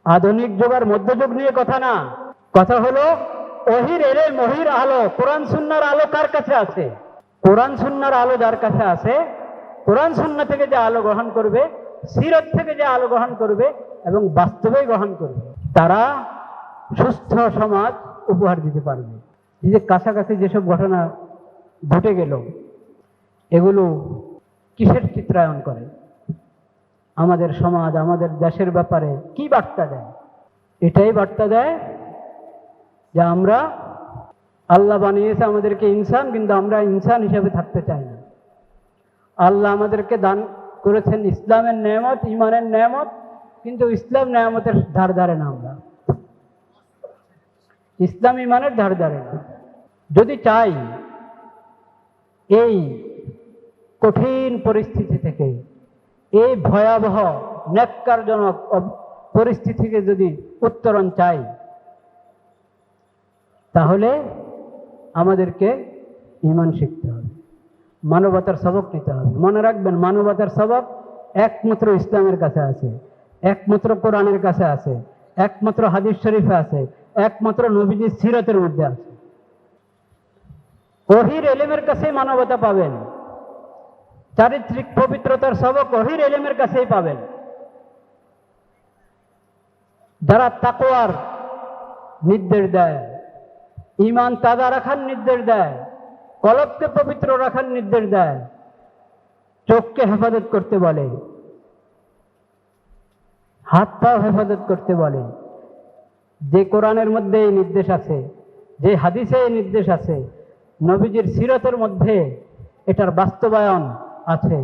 আধুনিক যুগ আর মধ্যযুগ নিয়ে কথা না, কথা হলো ওহির এলে মহির আলো, কোরআন সুন্নাহর আলো কার কাছে আছে? কোরআন সুন্নাহর আলো যার কাছে আছে, কোরআন সুন্নাহ থেকে যে আলো গ্রহণ করবে, সিরত থেকে যে আলো গ্রহণ করবে এবং বাস্তবে গ্রহণ করবে, তারা সুস্থ সমাজ উপহার দিতে পারবে। এই যে কাছাকাছি যেসব ঘটনা ঘটে গেল, এগুলো কিসের চিত্রায়ন করে? আমাদের সমাজ, আমাদের দেশের ব্যাপারে কি বার্তা দেয়? এটাই বার্তা দেয় যে আমরা, আল্লাহ বানিয়েছে আমাদেরকে ইনসান, কিন্তু আমরা ইনসান হিসেবে থাকতে চাই না। আল্লাহ আমাদেরকে দান করেছেন ইসলামের নেয়ামত, ইমানের নেয়ামত, কিন্তু ইসলাম নেয়ামতের ধার ধারে না, আমরা ইসলাম ইমানের ধার ধারে না। যদি চাই এই কঠিন পরিস্থিতি থেকে, এই ভয়াবহ ন্যাক্কারজনক পরিস্থিতি থেকে যদি উত্তরণ চাই, তাহলে আমাদেরকে ঈমান শিখতে হবে, মানবতার সবক নিতে হবে। মনে রাখবেন, মানবতার সবক একমাত্র ইসলামের কাছে আছে, একমাত্র কোরআনের কাছে আছে, একমাত্র হাদিস শরীফে আছে, একমাত্র নবীজির সিরতের মধ্যে আছে। ওহির এলেমের কাছেই মানবতা পাবেন, চারিত্রিক পবিত্রতার সবক ওহির এলেমের কাছেই পাবেন। যারা তাকওয়ার নির্দেশ দেয়, ঈমান তাজা রাখার নির্দেশ দেয়, কলবকে পবিত্র রাখার নির্দেশ দেয়, চোখকে হেফাজত করতে বলে, হাত পা হেফাজত করতে বলে, যে কোরআনের মধ্যে এই নির্দেশ আছে, যে হাদিসে এই নির্দেশ আছে, নবীজির সিরতের মধ্যে এটার বাস্তবায়ন আছে,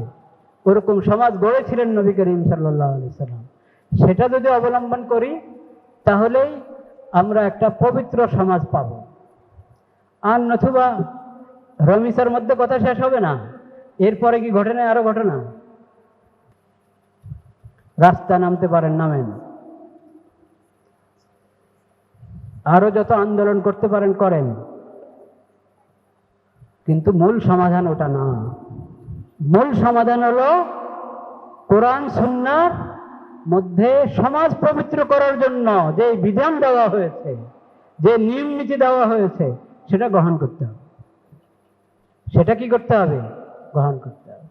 ওরকম সমাজ গড়েছিলেন নবী করিম সাল্লাল্লাহু আলাইহি সাল্লাম। সেটা যদি অবলম্বন করি, তাহলেই আমরা একটা পবিত্র সমাজ পাব। আর নতুবা রমিসার মধ্যে কথা শেষ হবে না, এরপরে কি ঘটনা, আরো ঘটনা। রাস্তা নামতে পারেন, নামেন, আরো যত আন্দোলন করতে পারেন করেন, কিন্তু মূল সমাধান ওটা না। মূল সমাধান হলো কোরআন সুন্নাহর মধ্যে সমাজ পবিত্র করার জন্য যে বিধান দেওয়া হয়েছে, যে নিয়ম নীতি দেওয়া হয়েছে, সেটা গ্রহণ করতে হবে। সেটা কি করতে হবে? গ্রহণ করতে হবে।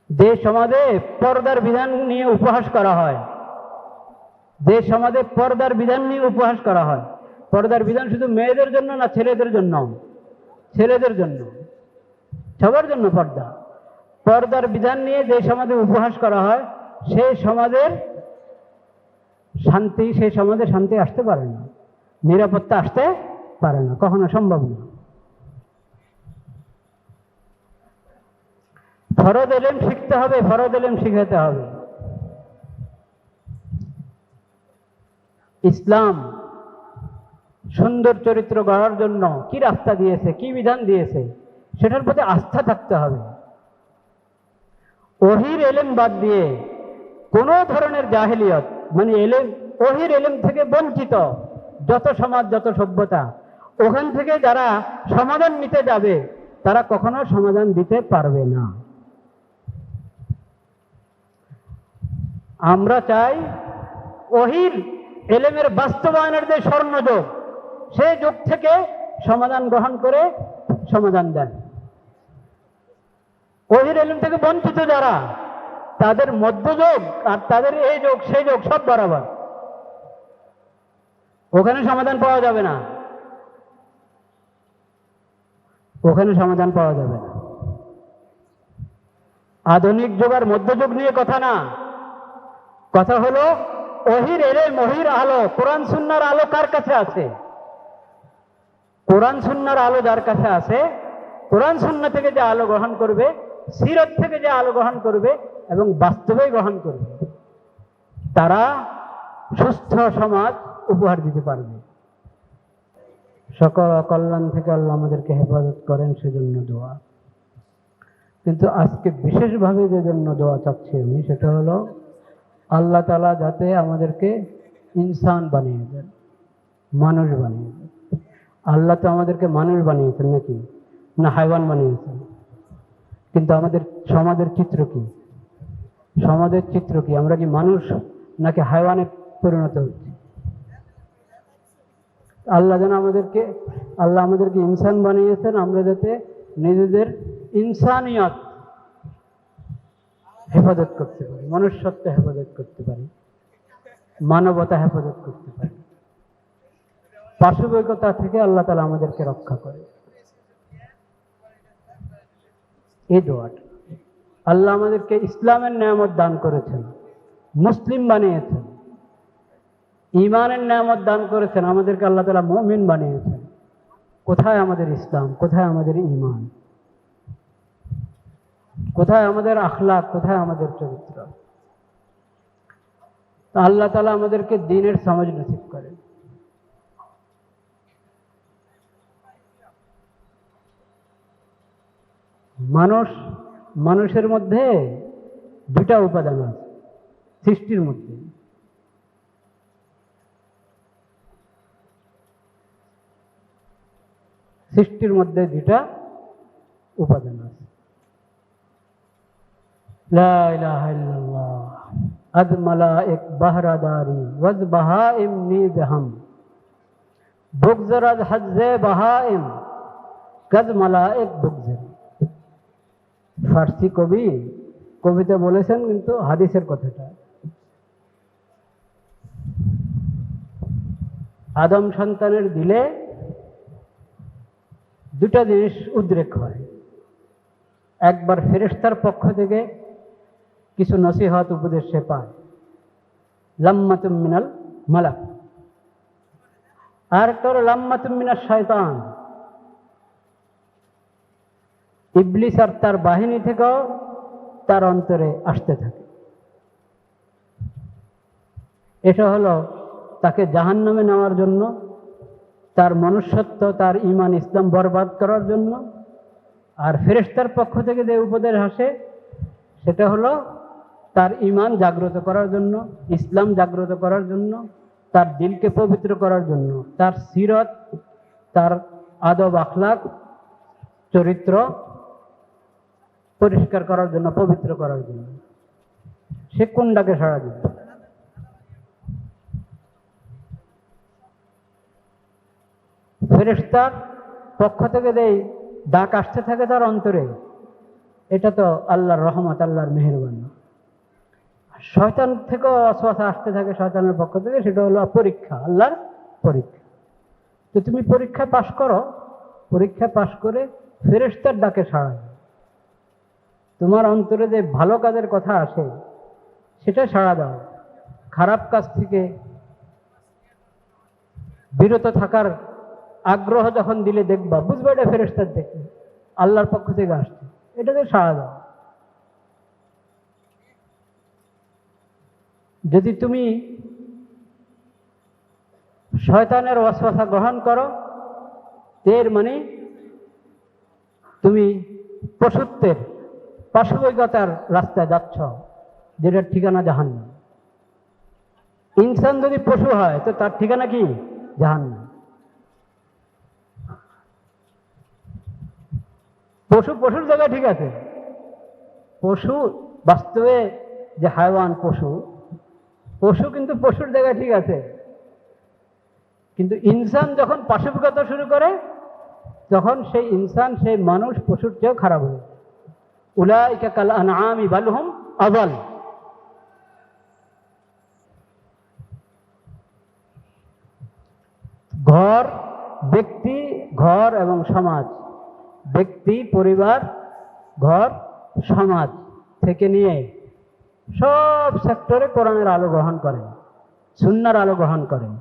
যে সমাজে পর্দার বিধান নিয়ে উপহাস করা হয়, যে সমাজে পর্দার বিধান নিয়ে উপহাস করা হয়, পর্দার বিধান শুধু মেয়েদের জন্য না, ছেলেদের জন্য, ছেলেদের জন্য, সবার জন্য পর্দা। পর্দার বিধান নিয়ে যে সমাজে উপহাস করা হয়, সেই সমাজের শান্তি, সেই সমাজে শান্তি আসতে পারে না, নিরাপত্তা আসতে পারে না, কখনো সম্ভব না। ফরজ এলেম শিখতে হবে, ফরজ এলেম শিখাতে হবে। ইসলাম সুন্দর চরিত্র গড়ার জন্য কি রাস্তা দিয়েছে, কি বিধান দিয়েছে, সেটার প্রতি আস্থা থাকতে হবে। ওহির এলেম বাদ দিয়ে কোন ধরনের জাহেলিয়ত, মানে এলেম, ওহির এলেম থেকে বঞ্চিত যত সমাজ, যত সভ্যতা, ওখান থেকে যারা সমাধান নিতে যাবে, তারা কখনো সমাধান দিতে পারবে না। আমরা চাই ওহির এলেমের বাস্তবায়নের যে স্বর্ণযুগ, সেই যুগ থেকে সমাধান গ্রহণ করে সমাধান দেন। ওহির এলেম থেকে বঞ্চিত যারা, তাদের মধ্যযুগ আর তাদের এই যুগ, সেই যুগ সব বরাবর, ওখানে সমাধান পাওয়া যাবে না, ওখানে সমাধান পাওয়া যাবে না। আধুনিক যুগ আর মধ্যযুগ নিয়ে কথা না, কথা হলো ওহির এলেম, ওহির আলো, কোরআন সুন্নাহর আলো কার কাছে আছে? কোরআন সুন্নাহর আলো যার কাছে আছে, কোরআন সুন্নাহ থেকে যে আলো গ্রহণ করবে, সিরত থেকে যে আলো গ্রহণ করবে এবং বাস্তবে গ্রহণ করবে, তারা সুস্থ সমাজ উপহার দিতে পারবে। সকল অকল্যাণ থেকে আল্লাহ আমাদেরকে হেফাজত করেন, সেজন্য দোয়া। কিন্তু আজকে বিশেষভাবে যে জন্য দোয়া চাচ্ছি আমি, সেটা হলো আল্লাহ তাআলা যাতে আমাদেরকে ইনসান বানিয়ে দেন, মানুষ বানিয়ে দেন। আল্লাহ তো আমাদেরকে মানুষ বানিয়েছেন নাকি, না হাইওয়ান বানিয়েছেন? কিন্তু আমাদের সমাজের চিত্র কি? সমাজের চিত্র কি? আমরা কি মানুষ নাকি হায়ওয়ানে পরিণত হচ্ছি? আল্লাহ আমাদেরকে ইনসান বানিয়েছেন, আমরা যাতে নিজেদের ইনসানিয়ত হেফাজত করতে পারি, মনুষ্যত্ব হেফাজত করতে পারি, মানবতা হেফাজত করতে পারি, পাশবিকতা থেকে আল্লাহ তাআলা আমাদেরকে রক্ষা করে। এই দোয়াটা আল্লাহ আমাদেরকে ইসলামের নিয়ামত দান করেছেন, মুসলিম বানিয়েছেন, ঈমানের নিয়ামত দান করেছেন, আমাদেরকে আল্লাহ তাআলা মুমিন বানিয়েছেন। কোথায় আমাদের ইসলাম? কোথায় আমাদের ঈমান? কোথায় আমাদের আখলাক? কোথায় আমাদের চরিত্র? আল্লাহ তাআলা আমাদেরকে দ্বীনের সমাজ নসিব করেন। মানুষের মধ্যে দুটা উপাদান আছে সৃষ্টির মধ্যে। সৃষ্টির মধ্যে দুটা উপাদান আছে। লা ইলাহা ইল্লাল্লাহ আজ মালায়েক বাহরাদারি ওয়াজ বাহাইম নিজহাম বুগজরাজ হজ্জে বাহাইম কাজ মালায়েক বুগজরি। ফার্সি কবিতা বলেছেন, কিন্তু হাদিসের কথাটা। আদম সন্তানের দিলে দুটা জিনিস উদ্রেক হয়। একবার ফেরেশতার পক্ষ থেকে কিছু নসিহত উপদেশ সে পায়, লাম্মাতুম মিনাল মালাক। আর একটা হলো লাম্মাতুম মিনাশ শয়তান, ইবলিস আর তার বাহিনী থেকেও তার অন্তরে আসতে থাকে। এটা হলো তাকে জাহান্নামে নেওয়ার জন্য, তার মনুষ্যত্ব, তার ঈমান ইসলাম বরবাদ করার জন্য। আর ফেরেশতার পক্ষ থেকে যে উপদেশ আসে সেটা হলো তার ঈমান জাগ্রত করার জন্য, ইসলাম জাগ্রত করার জন্য, তার দিলকে পবিত্র করার জন্য, তার সিরত, তার আদব আখলাক, চরিত্র পরিষ্কার করার জন্য, পবিত্র করার জন্য। সে কোন ডাকে সাড়া দিবে? ফেরেশতার পক্ষ থেকে যে ডাক আসতে থাকে তার অন্তরে, এটা তো আল্লাহর রহমত, আল্লাহর মেহেরবানি। শয়তান থেকেও ওয়াসওয়াসা আসতে থাকে শয়তানের পক্ষ থেকে, সেটা হলো পরীক্ষা, আল্লাহর পরীক্ষা। তো তুমি পরীক্ষা পাশ করো, পরীক্ষা পাশ করে ফেরেশতার ডাকে সাড়া দাও। তোমার অন্তরে যে ভালো কাজের কথা আসে সেটা সাড়া দাও। খারাপ কাজ থেকে বিরত থাকার আগ্রহ যখন দিলে দেখবা, বুঝবে এটা ফেরেশতার দেখে, আল্লাহর পক্ষ থেকে আসছে, এটাতে সাড়া দাও। যদি তুমি শয়তানের ওয়াসওয়াসা গ্রহণ করো, এর মানে তুমি পশুত্বের, পাশবিকতার রাস্তায় যাচ্ছ, যেটার ঠিকানা জাহান্নাম। ইনসান যদি পশু হয় তো তার ঠিকানা কি? জাহান্নাম। পশুর জায়গায় ঠিক আছে, পশু বাস্তবে যে হায়ওয়ান পশু কিন্তু পশুর জায়গায় ঠিক আছে। কিন্তু ইনসান যখন পাশবিকতা শুরু করে, তখন সেই ইনসান, সেই মানুষ পশুর চেয়েও খারাপ হয়। উলাইকা কাল আনআমি বাল হুম আযাল। ব্যক্তি, ঘর এবং সমাজ, ব্যক্তি, পরিবার, ঘর, সমাজ থেকে নিয়ে সব সেক্টরে কোরআনের আলো গ্রহণ করেন, সুন্নাহর আলো গ্রহণ করেন।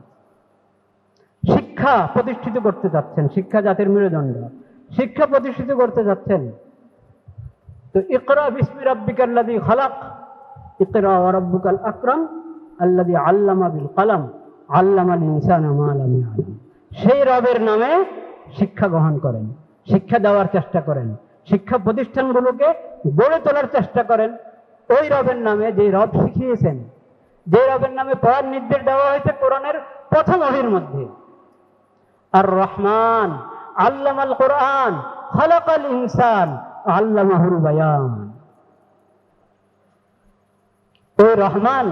শিক্ষা প্রতিষ্ঠিত করতে যাচ্ছেন, শিক্ষা জাতির মেরুদণ্ড, শিক্ষা প্রতিষ্ঠিত করতে যাচ্ছেন। তো ইকরা বিসমি রাব্বিকাল্লাযী খালাক, ইকরা ওয়া রাব্বুকাল আকরাম আল্লাযী আল্লামা বিল কলম আল্লামাল ইনসানা মা লাম ইয়ালাম। সেই রবের নামে শিক্ষা গ্রহণ করেন, শিক্ষা দেওয়ার চেষ্টা করেন, শিক্ষা প্রতিষ্ঠানগুলোকে গড়ে তোলার চেষ্টা করেন ওই রবের নামে, যে রব শিখিয়েছেন, যে রবের নামে পড়ার নির্দেশ দেওয়া হয়েছে কোরআনের প্রথম ওহীর মধ্যে। আর রহমান আল্লামাল কোরআন খালাকাল ইনসান আল্লামাহুল বায়ান। ওই রহমান,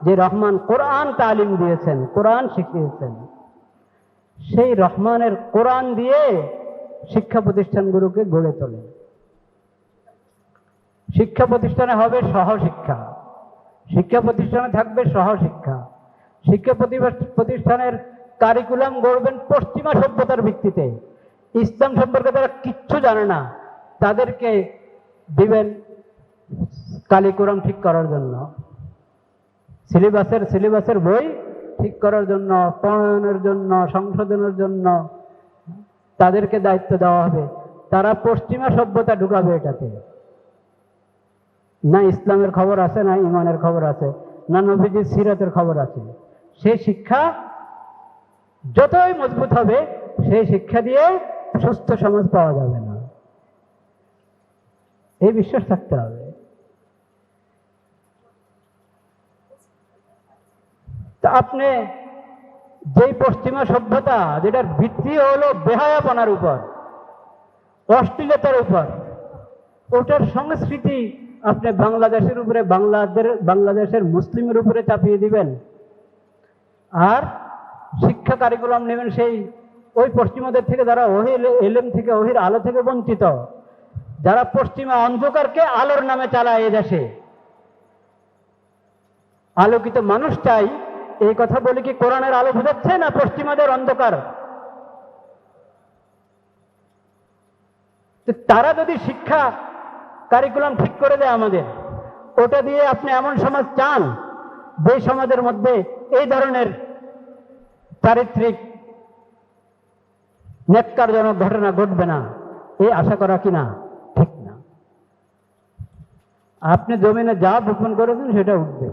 যে রহমান কোরআন তালিম দিয়েছেন, কোরআন শিখিয়েছেন, সেই রহমানের কোরআন দিয়ে শিক্ষা প্রতিষ্ঠানগুলোকে গড়ে তোলে। শিক্ষা প্রতিষ্ঠানে হবে সহশিক্ষা, শিক্ষা প্রতিষ্ঠানে থাকবে সহশিক্ষা। শিক্ষা প্রতিষ্ঠানের কারিকুলাম গড়বেন পশ্চিমা সভ্যতার ভিত্তিতে। ইসলাম সম্পর্কে তারা কিচ্ছু জানে না, তাদেরকে দিবেন কারিকুলাম ঠিক করার জন্য, সিলেবাসের বই ঠিক করার জন্য, প্রণয়নের জন্য, সংশোধনের জন্য তাদেরকে দায়িত্ব দেওয়া হবে। তারা পশ্চিমা সভ্যতা ঢুকাবে এটাতে। না ইসলামের খবর আছে, না ইমানের খবর আছে, না নবীজির সিরাতের খবর আছে। সেই শিক্ষা যতই মজবুত হবে, সেই শিক্ষা দিয়ে সুস্থ সমাজ পাওয়া যাবে না, এই বিশ্বাস থাকতে হবে। তা আপনি যেই পশ্চিমা সভ্যতা, যেটার ভিত্তি হলো বেহায়াপনার উপর, অশ্লীলতার উপর, ওটার সংস্কৃতি আপনি বাংলাদেশের উপরে, বাংলাদেশের মুসলিমের উপরে চাপিয়ে দিবেন, আর শিক্ষা কারিকুলাম নেবেন সেই ওই পশ্চিমাদের থেকে, যারা ওহির এলেম থেকে, ওহির আলো থেকে বঞ্চিত, যারা পশ্চিমা অন্ধকারকে আলোর নামে চালায় এ দেশে। আলোকিত মানুষ চাই, এই কথা বলে কি কোরআনের আলো বোঝাচ্ছে না পশ্চিমাদের অন্ধকার? তারা যদি শিক্ষা কারিকুলাম ঠিক করে দেয় আমাদের, ওটা দিয়ে আপনি এমন সমাজ চান যে সমাজের মধ্যে এই ধরনের চারিত্রিক ন্যাক্কারজনক ঘটনা ঘটবে না, এই আশা করা কিনা ঠিক না। আপনি জমিনে যা বপন করেছেন সেটা উঠবে,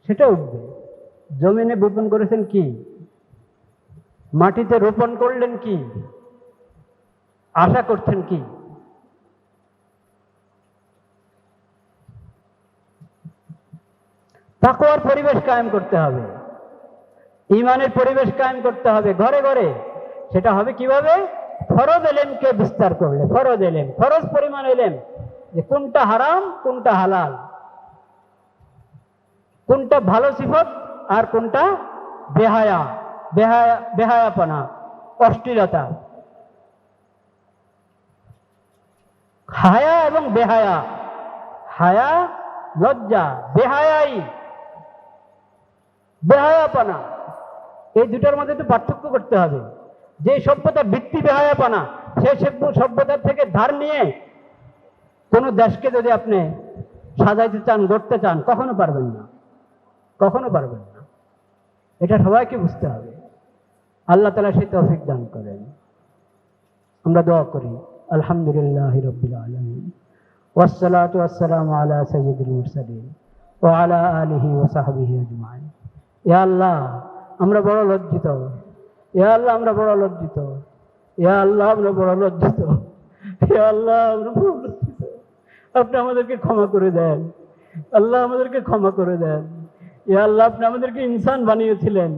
সেটা উঠবে। জমিনে বপন করেছেন কি, মাটিতে রোপণ করলেন কি, আশা করছেন কি? তাকওয়ার পরিবেশ কায়েম করতে হবে, ঈমানের পরিবেশ কায়েম করতে হবে ঘরে ঘরে। সেটা হবে কিভাবে? ফরজ এলেমকে বিস্তার করলে। ফরজ এলেম, ফরজ পরিমাণ এলেম, যে কোনটা হারাম, কোনটা হালাল, কোনটা ভালো সিফত আর কোনটা বেহায়াপনা, অশ্লীলতা। হায়া এবং বেহায়া, হায়া লজ্জা, বেহায়াপনা, এই দুটার মধ্যে তো পার্থক্য করতে হবে। যে সভ্যতার ভিত্তি বেহায়াপনা, সেই সভ্যতার থেকে ধার নিয়ে কোন দেশকে যদি আপনি সাজাইতে চান, গড়তে চান, কখনো পারবেন না, কখনো পারবেন না। এটা সবাইকে বুঝতে হবে। আল্লাহ তাআলা সেই তৌফিক দান করেন। আমরা দোয়া করি, আলহামদুলিল্লাহি রাব্বিল আলামিন, ওয়াসসালাতু ওয়াসসালামু আলা সাইয়্যিদিল মুরসালিন ওয়া আলা আলিহি ওয়া সাহবিহি আজমাইন। ইয়া আল্লাহ, আমরা বড় লজ্জিত। ইয়া আল্লাহ, আমরা বড় লজ্জিত। ইয়া আল্লাহ, আমরা বড় লজ্জিত। ইয়া আল্লাহ, আমরা বড় লজ্জিত। আপনি আমাদেরকে ক্ষমা করে দেন। আল্লাহ, আমাদেরকে ক্ষমা করে দেন। ইয়া আল্লাহ, আপনি আমাদেরকে ইনসান বানিয়েছিলেন,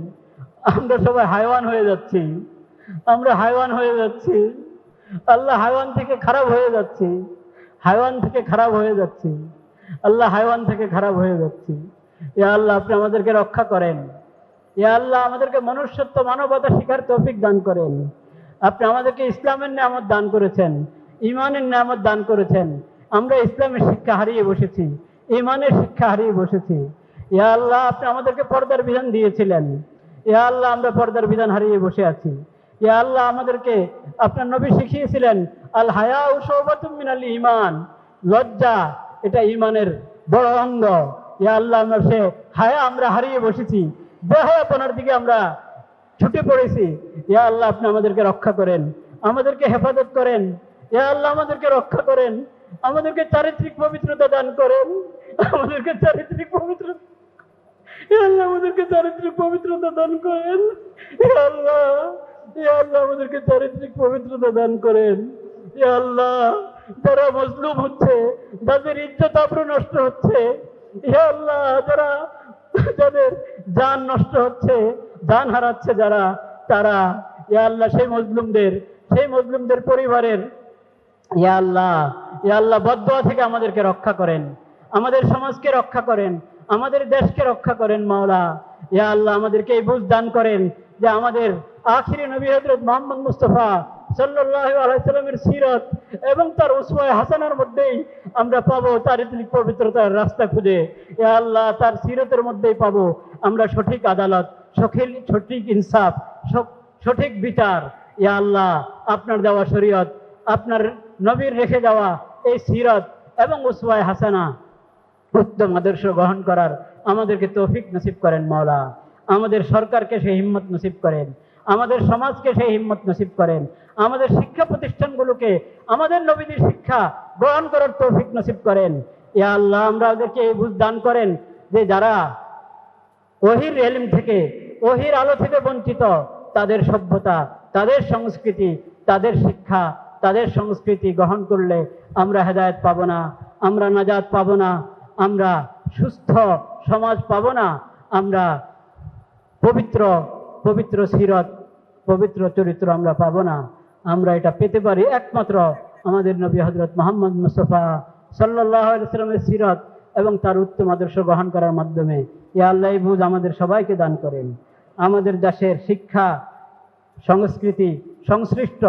আমরা সবাই হায়ওয়ান হয়ে যাচ্ছি। আমরা হায়ওয়ান হয়ে যাচ্ছি। আল্লাহ, হায়ওয়ান থেকে খারাপ হয়ে যাচ্ছি। হায়ওয়ান থেকে খারাপ হয়ে যাচ্ছি। আল্লাহ, হায়ওয়ান থেকে খারাপ হয়ে যাচ্ছি। ইয়া আল্লাহ, আপনি আমাদেরকে রক্ষা করেন। ইয়া আল্লাহ, আমাদেরকে মনুষ্যত্ব, মানবতা শিখার তৌফিক দান করেন। আপনি আমাদেরকে ইসলামের নিয়ামত দান করেছেন, ঈমানের নিয়ামত দান করেছেন। আমরা ইসলামের শিক্ষা হারিয়ে বসেছি, ঈমানের শিক্ষা হারিয়ে বসেছি। ইয়া আল্লাহ, আপনি আমাদেরকে পর্দার বিধান দিয়েছিলেন। ইয়া আল্লাহ, আমরা পর্দার বিধান হারিয়ে বসে আছি। ইয়া আল্লাহ, আমাদেরকে আপনার নবী শিখিয়েছিলেন, আল হায়াউ শুবাতুম মিনাল ঈমান, লজ্জা এটা ঈমানের বড় অঙ্গ। ইয়া আল্লাহ, আমরা সে হায়া আমরা হারিয়ে বসেছি, বেহায়াপনার দিকে আমরা ছুটে পড়েছি। ইয়া আল্লাহ, আপনি আমাদেরকে রক্ষা করেন, আমাদেরকে হেফাজত করেন। ইয়া আল্লাহ, আমাদেরকে রক্ষা করেন, আমাদেরকে চারিত্রিক পবিত্রতা দান করেন, আমাদেরকে চারিত্রিক পবিত্রতা, ইয়া আল্লাহ, আমাদেরকে চারিত্রিক পবিত্রতা দান করেন। ইয়া আল্লাহ, ইয়া আল্লাহ, আমাদেরকে চারিত্রিক পবিত্রতা দান করেন। ইয়া আল্লাহ, যারা মজলুম হচ্ছে, যাদের ইজ্জত আবরু নষ্ট হচ্ছে, ইয়া আল্লাহ, যাদের জান নষ্ট হচ্ছে, জান হারাচ্ছে যারা, তারা ইয়া আল্লাহ সেই মজলুমদের পরিবারের ইয়া আল্লাহ বদদুয়া থেকে আমাদেরকে রক্ষা করেন। আমাদের সমাজকে রক্ষা করেন, আমাদের দেশকে রক্ষা করেন মাওলা। ইয়া আল্লাহ, আমাদেরকে এই বুঝ দান করেন যে আমাদের আখিরি নবী হযরত মুহাম্মদ মুস্তাফা সাল্লাল্লাহু আলাইহি সাল্লামের সিরাত এবং তার উসওয়ায়ে হাসানার মধ্যেই আমরা পাবো চারিত্রিক পবিত্রতার রাস্তা খুঁজে। ইয়া আল্লাহ, তার সিরাতের মধ্যেই পাবো আমরা সঠিক আদালত, সঠিক ইনসাফ, সঠিক বিচার। ইয়া আল্লাহ, আপনার দেওয়া শরীয়ত, আপনার নবীর রেখে যাওয়া এই সিরাত এবং উসওয়ায়ে হাসানা, উত্তম আদর্শ গ্রহণ করার আমাদেরকে তৌফিক নসিব করেন মাওলা। আমাদের সরকারকে সেই হিম্মত নসিব করেন, আমাদের সমাজকে সেই হিম্মত নসিব করেন, আমাদের শিক্ষা প্রতিষ্ঠানগুলোকে আমাদের নবীদের শিক্ষা গ্রহণ করার তৌফিক নসিব করেন। ইয়া আল্লাহ, আমাদেরকে এই বুঝ দান করেন যে যারা ওহির ইলম থেকে, ওহির আলো থেকে বঞ্চিত, তাদের সভ্যতা, তাদের সংস্কৃতি, তাদের শিক্ষা, তাদের সংস্কৃতি গ্রহণ করলে আমরা হেদায়েত পাবো না, আমরা নাজাত পাবো না, আমরা সুস্থ সমাজ পাবো না, আমরা পবিত্র পবিত্র সিরত, পবিত্র চরিত্র আমরা পাবো না। আমরা এটা পেতে পারি একমাত্র আমাদের নবী হযরত মুহাম্মদ মুস্তাফা সাল্লাল্লাহু আলাইহি ওয়াসাল্লামের সিরত এবং তার উত্তম আদর্শ গ্রহণ করার মাধ্যমে। ইয়া আল্লাহ, এই বুঝ আমাদের সবাইকে দান করেন। আমাদের দেশের শিক্ষা, সংস্কৃতি সংশ্লিষ্ট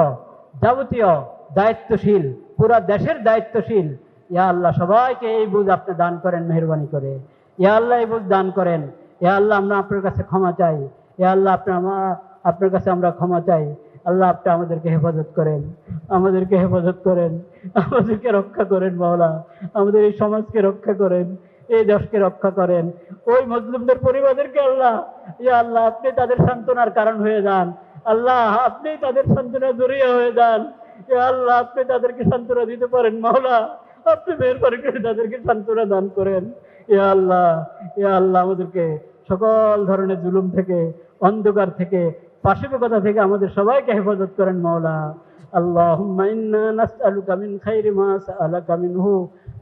যাবতীয় দায়িত্বশীল, পুরা দেশের দায়িত্বশীল, ইয়া আল্লাহ, সবাইকে এই বুঝ আপনি দান করেন মেহেরবানি করে। ইয়া আল্লাহ, এই বুঝ দান করেন। ইয়া আল্লাহ, আমরা আপনার কাছে ক্ষমা চাই। ইয়া আল্লাহ, আপনার কাছে আমরা ক্ষমা চাই। আল্লাহ, আপনি আমাদেরকে হেফাজত করেন, আমাদেরকে হেফাজত করেন, আমাদেরকে রক্ষা করেন মাওলা। আমাদের এই সমাজকে রক্ষা করেন, এই দেশকে রক্ষা করেন। ওই মজলুমদের পরিবারদেরকে আল্লাহ, ইয়া আল্লাহ, আপনি তাদের সান্ত্বনার কারণ হয়ে যান। আল্লাহ, আপনি তাদের সান্ত্বনার জড়িয়ে হয়ে যান। ইয়া আল্লাহ, আপনি তাদেরকে সান্ত্বনা দিতে পারেন মাওলা। আপনি মেহেরবানি করে তাদেরকে সান্ত্বনা দান করেন। ইয়া আল্লাহ, ইয়া আল্লাহ, আমাদেরকে সকল ধরনের জুলুম থেকে, অন্ধকার থেকে, পাশবিকতা থেকে আমাদের সবাইকে হেফাজত করেন মাওলা। আল্লাহুম্মা ইন্না নাসআলুকা মিন খাইরি মা সাআলাকা মিনহু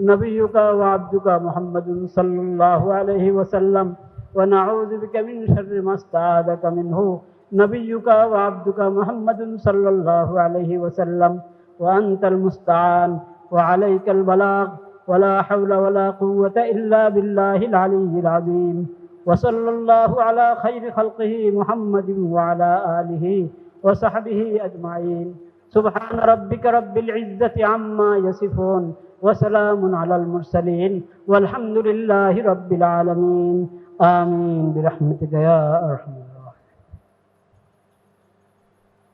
নাবিয়্যুকা ওয়া আবদুকা মুহাম্মাদুন সাল্লাল্লাহু আলাইহি ওয়াসাল্লাম ওয়া নাউযু বিকা মিন শাররি মা ইসতাআযাকা মিনহু নাবিয়্যুকা ওয়া আবদুকা মুহাম্মাদুন সাল্লাল্লাহু আলাইহি ওয়াসাল্লাম ওয়া আনতাল মুস্তাআন ওয়া আলাইকাল বালাগ ওয়া লা হাওলা ওয়া লা কুওয়াতা ইল্লা বিল্লাহিল আলিয়্যিল আযীম। وصلى الله على خير خلقه محمد وعلى آله وصحبه أجمعين. سبحان ربك رب العزة عما يصفون وسلام على المرسلين والحمد لله رب العالمين. آمين برحمتك يا أرحم